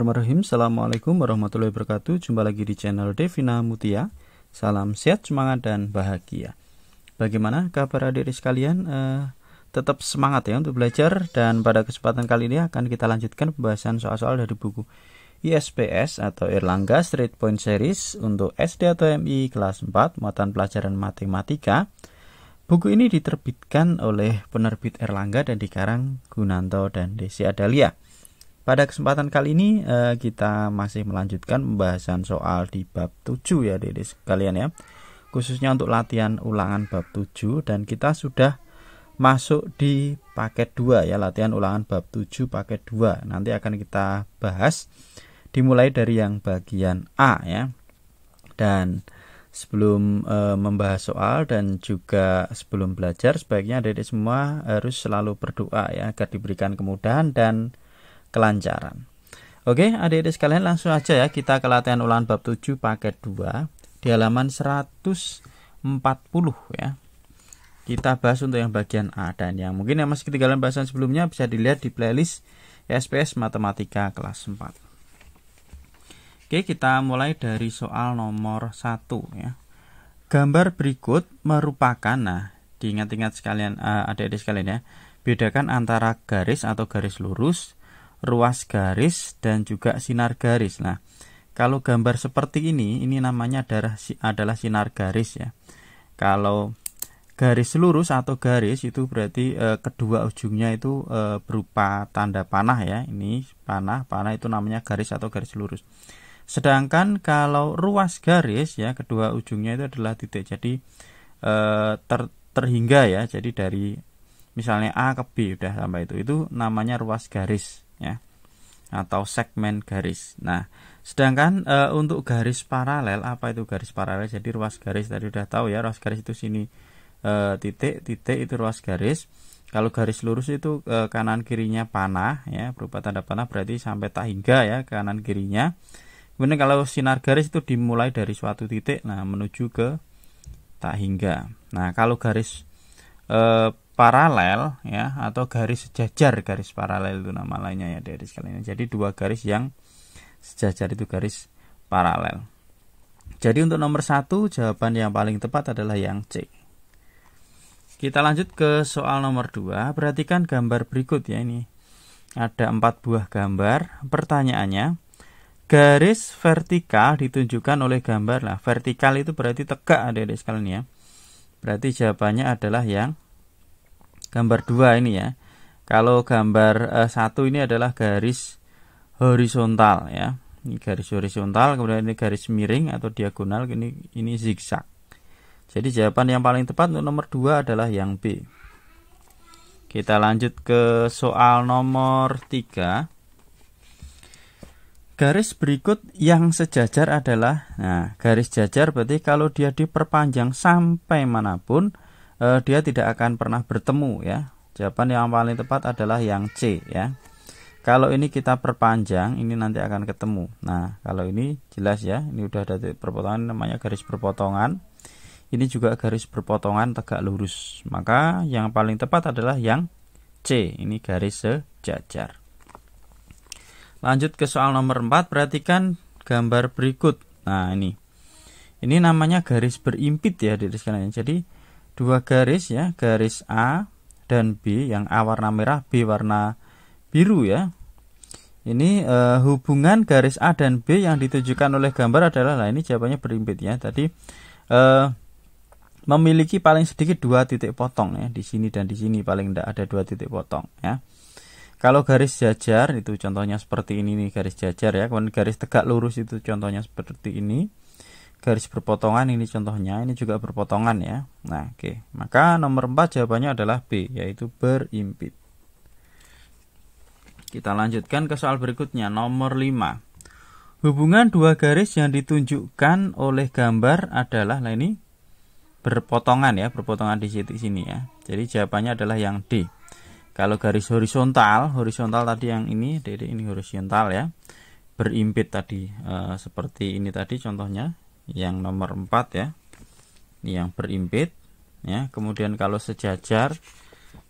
Bismillahirrahmanirrahim. Assalamualaikum warahmatullahi wabarakatuh. Jumpa lagi di channel Devina Mutia. Salam sehat, semangat, dan bahagia. Bagaimana kabar adik-adik sekalian? Tetap semangat ya untuk belajar. Dan pada kesempatan kali ini akan kita lanjutkan pembahasan soal-soal dari buku ISPS atau Erlangga Straight Point Series untuk SD atau MI kelas 4 muatan pelajaran matematika. Buku ini diterbitkan oleh penerbit Erlangga dan dikarang Gunanto dan Desi Adalia. Pada kesempatan kali ini kita masih melanjutkan pembahasan soal di bab 7 ya adik-adik sekalian ya. Khususnya untuk latihan ulangan bab 7 dan kita sudah masuk di paket 2 ya, latihan ulangan bab 7 paket 2. Nanti akan kita bahas dimulai dari yang bagian A ya. Dan sebelum membahas soal dan juga sebelum belajar, sebaiknya adik-adik semua harus selalu berdoa ya agar diberikan kemudahan dan kelancaran. Oke, adik-adik sekalian langsung aja ya kita ke latihan ulangan bab 7 paket 2 di halaman 140 ya. Kita bahas untuk yang bagian A, dan yang mungkin yang masih ketinggalan bahasan sebelumnya bisa dilihat di playlist SPS Matematika kelas 4. Oke, kita mulai dari soal nomor 1 ya. Gambar berikut merupakan, nah diingat-ingat sekalian adik-adik sekalian ya, bedakan antara garis atau garis lurus, ruas garis, dan juga sinar garis. Nah, kalau gambar seperti ini namanya adalah sinar garis ya. Kalau garis lurus atau garis itu berarti kedua ujungnya itu berupa tanda panah ya. Ini panah itu namanya garis atau garis lurus. Sedangkan kalau ruas garis ya, kedua ujungnya itu adalah titik. Jadi terhingga ya. Jadi dari misalnya A ke B udah sampai itu namanya ruas garis ya, atau segmen garis. Nah, sedangkan untuk garis paralel, apa itu garis paralel? Jadi ruas garis tadi udah tahu ya, ruas garis itu sini titik itu ruas garis. Kalau garis lurus itu kanan kirinya panah ya, berupa tanda panah, berarti sampai tak hingga ya kanan kirinya. Kemudian kalau sinar garis itu dimulai dari suatu titik nah menuju ke tak hingga. Nah, kalau garis paralel ya, atau garis sejajar, garis paralel itu nama lainnya ya dari sekalian. Jadi dua garis yang sejajar itu garis paralel. Jadi untuk nomor 1 jawaban yang paling tepat adalah yang C. Kita lanjut ke soal nomor 2. Perhatikan gambar berikut ya, ini ada 4 buah gambar. Pertanyaannya, garis vertikal ditunjukkan oleh gambar. Nah, vertikal itu berarti tegak adik-adik sekalian ya. Berarti jawabannya adalah yang gambar 2 ini ya. Kalau gambar 1 ini adalah garis horizontal ya. Ini garis horizontal, kemudian ini garis miring atau diagonal, ini zigzag. Jadi jawaban yang paling tepat untuk nomor 2 adalah yang B. Kita lanjut ke soal nomor 3. Garis berikut yang sejajar adalah, nah garis jajar berarti kalau dia diperpanjang sampai manapun dia tidak akan pernah bertemu ya. Jawaban yang paling tepat adalah yang C ya. Kalau ini kita perpanjang, ini nanti akan ketemu. Nah, kalau ini jelas ya, ini udah ada perpotongan, namanya garis berpotongan. Ini juga garis berpotongan tegak lurus. Maka yang paling tepat adalah yang C, ini garis sejajar. Lanjut ke soal nomor 4, perhatikan gambar berikut. Nah, ini namanya garis berimpit ya adik-adik sekalian. Jadi dua garis ya, garis A dan B, yang A warna merah, B warna biru ya. Ini hubungan garis A dan B yang ditunjukkan oleh gambar adalah, nah ini jawabannya berimpit ya. Tadi memiliki paling sedikit 2 titik potong ya, di sini dan di sini paling tidak ada 2 titik potong ya. Kalau garis jajar itu contohnya seperti ini nih, garis jajar ya. Kemudian garis tegak lurus itu contohnya seperti ini. Garis berpotongan ini contohnya, ini juga berpotongan ya. Nah, oke. Maka nomor 4 jawabannya adalah B, yaitu berimpit. Kita lanjutkan ke soal berikutnya, nomor 5. Hubungan dua garis yang ditunjukkan oleh gambar adalah, nah ini berpotongan ya, berpotongan di sini ya. Jadi jawabannya adalah yang D. Kalau garis horizontal tadi yang ini horizontal ya. Berimpit tadi seperti ini tadi contohnya. Yang nomor 4 ya, ini yang berimpit ya. Kemudian kalau sejajar,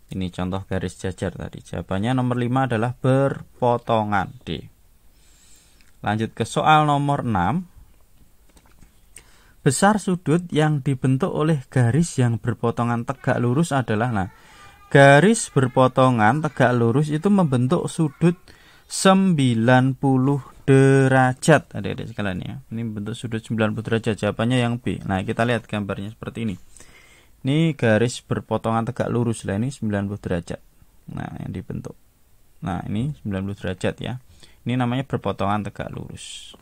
ini contoh garis jajar tadi. Jawabannya nomor 5 adalah berpotongan, D. Lanjut ke soal nomor 6. Besar sudut yang dibentuk oleh garis yang berpotongan tegak lurus adalah, nah, garis berpotongan tegak lurus itu membentuk sudut 90 derajat. Adik-adik sekalian ya. Ini bentuk sudut 90 derajat. Jawabannya yang B. Nah, kita lihat gambarnya seperti ini. Ini garis berpotongan tegak lurus lah, ini 90 derajat. Nah, yang dibentuk. Nah, ini 90 derajat ya. Ini namanya berpotongan tegak lurus.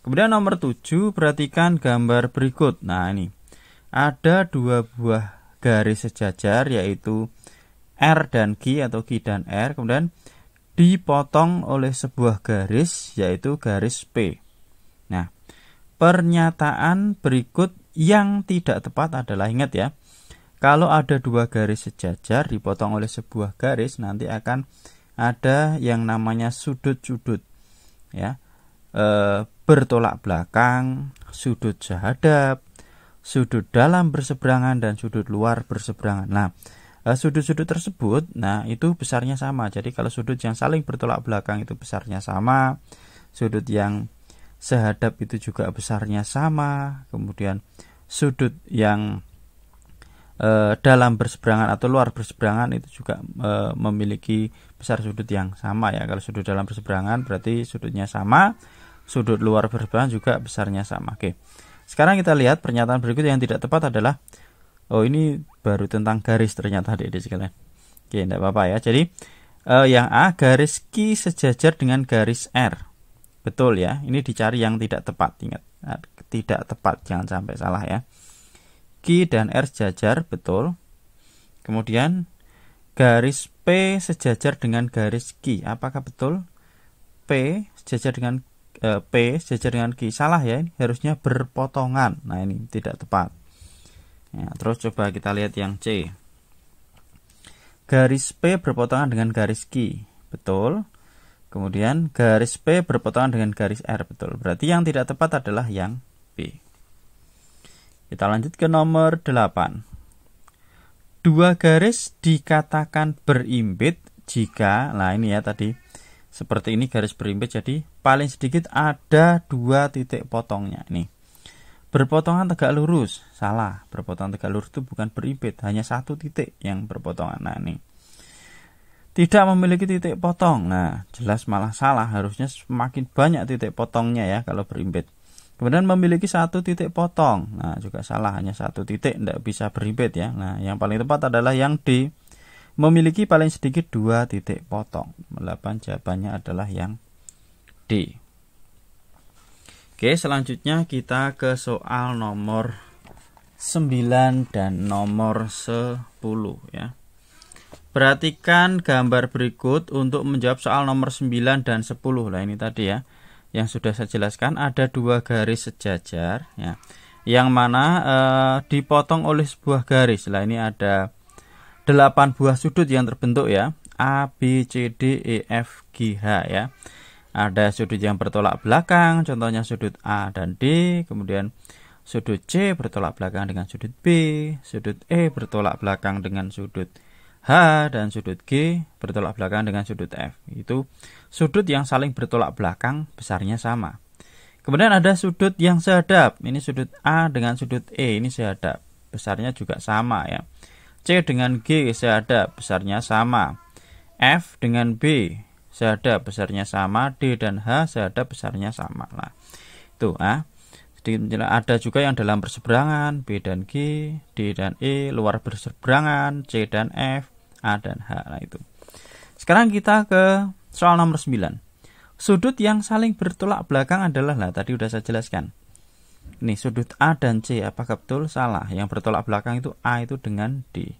Kemudian nomor 7, perhatikan gambar berikut. Nah, ini ada dua buah garis sejajar, yaitu R dan Q atau Q dan R, kemudian dipotong oleh sebuah garis, yaitu garis P. Nah, pernyataan berikut yang tidak tepat adalah, ingat ya, kalau ada dua garis sejajar dipotong oleh sebuah garis, nanti akan ada yang namanya sudut-sudut ya. Bertolak belakang, sudut sehadap, sudut dalam berseberangan, dan sudut luar berseberangan. Nah, sudut-sudut tersebut, nah, itu besarnya sama. Jadi kalau sudut yang saling bertolak belakang itu besarnya sama, sudut yang sehadap itu juga besarnya sama, kemudian sudut yang dalam berseberangan atau luar berseberangan itu juga memiliki besar sudut yang sama ya. Kalau sudut dalam berseberangan berarti sudutnya sama, sudut luar berseberangan juga besarnya sama. Oke. Sekarang kita lihat pernyataan berikut yang tidak tepat adalah, oh, ini baru tentang garis ternyata adik-adik sekalian. Oke, tidak apa-apa ya. Jadi yang A, garis Q sejajar dengan garis R. Betul ya. Ini dicari yang tidak tepat. Ingat, tidak tepat, jangan sampai salah ya. Q dan R sejajar, betul. Kemudian garis P sejajar dengan garis Q. Apakah betul? P sejajar dengan Q. Salah ya, ini harusnya berpotongan. Nah, ini tidak tepat. Ya, terus coba kita lihat yang C. Garis P berpotongan dengan garis Q. Betul. Kemudian garis P berpotongan dengan garis R. Betul. Berarti yang tidak tepat adalah yang B. Kita lanjut ke nomor 8. Dua garis dikatakan berimpit jika, nah ini ya tadi, seperti ini garis berimpit, jadi paling sedikit ada 2 titik potongnya. Ini berpotongan tegak lurus, salah. Berpotongan tegak lurus itu bukan berimpit, hanya 1 titik yang berpotongan. Nah, ini tidak memiliki titik potong. Nah, jelas malah salah, harusnya semakin banyak titik potongnya ya kalau berimpit. Kemudian memiliki 1 titik potong. Nah, juga salah, hanya 1 titik, tidak bisa berimpit ya. Nah, yang paling tepat adalah yang D, memiliki paling sedikit 2 titik potong. 8, jawabannya adalah yang D. Oke, selanjutnya kita ke soal nomor 9 dan nomor 10 ya. Perhatikan gambar berikut untuk menjawab soal nomor 9 dan 10. Nah, ini tadi ya, yang sudah saya jelaskan, ada 2 garis sejajar ya, yang mana dipotong oleh sebuah garis. Nah, ini ada 8 buah sudut yang terbentuk ya, A, B, C, D, E, F, G, H ya. Ada sudut yang bertolak belakang, contohnya sudut A dan D. Kemudian sudut C bertolak belakang dengan sudut B, sudut E bertolak belakang dengan sudut H, dan sudut G bertolak belakang dengan sudut F. Itu sudut yang saling bertolak belakang, besarnya sama. Kemudian ada sudut yang sehadap. Ini sudut A dengan sudut E, ini sehadap, besarnya juga sama ya. C dengan G sehadap, besarnya sama. F dengan B sehadap, besarnya sama. D dan H sehadap, besarnya sama. Nah, itu ada juga yang dalam berseberangan, B dan G, D dan E, luar berseberangan, C dan F, A dan H. Nah, itu. Sekarang kita ke soal nomor 9. Sudut yang saling bertolak belakang adalah, nah tadi udah saya jelaskan. Ini sudut A dan C, apakah betul? Salah. Yang bertolak belakang itu A itu dengan D.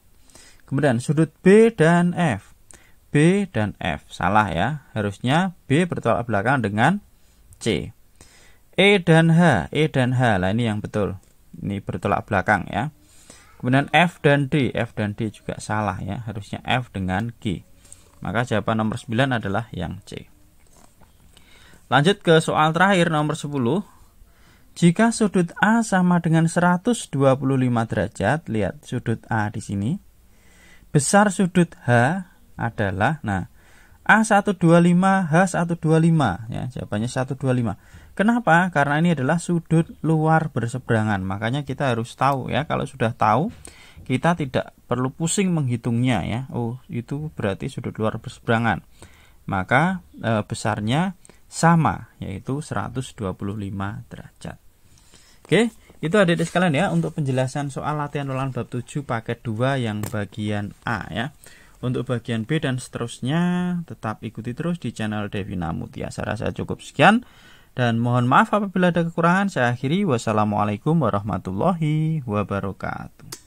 Kemudian sudut B dan F. B dan F, salah ya. Harusnya B bertolak belakang dengan C. E dan H, lah ini yang betul. Ini bertolak belakang ya. Kemudian F dan D juga salah ya. Harusnya F dengan G. Maka jawaban nomor 9 adalah yang C. Lanjut ke soal terakhir nomor 10. Jika sudut A sama dengan 125 derajat, lihat sudut A di sini. Besar sudut H adalah, nah, A125 H125 ya, jawabannya 125. Kenapa? Karena ini adalah sudut luar berseberangan. Makanya kita harus tahu ya. Kalau sudah tahu, kita tidak perlu pusing menghitungnya ya. Oh, itu berarti sudut luar berseberangan. Maka besarnya sama, yaitu 125 derajat. Oke, itu adik-adik sekalian ya untuk penjelasan soal latihan ulangan bab 7 paket 2 yang bagian A ya. Untuk bagian B dan seterusnya tetap ikuti terus di channel Devina Mutia. Saya rasa cukup sekian. Dan mohon maaf apabila ada kekurangan. Saya akhiri. Wassalamualaikum warahmatullahi wabarakatuh.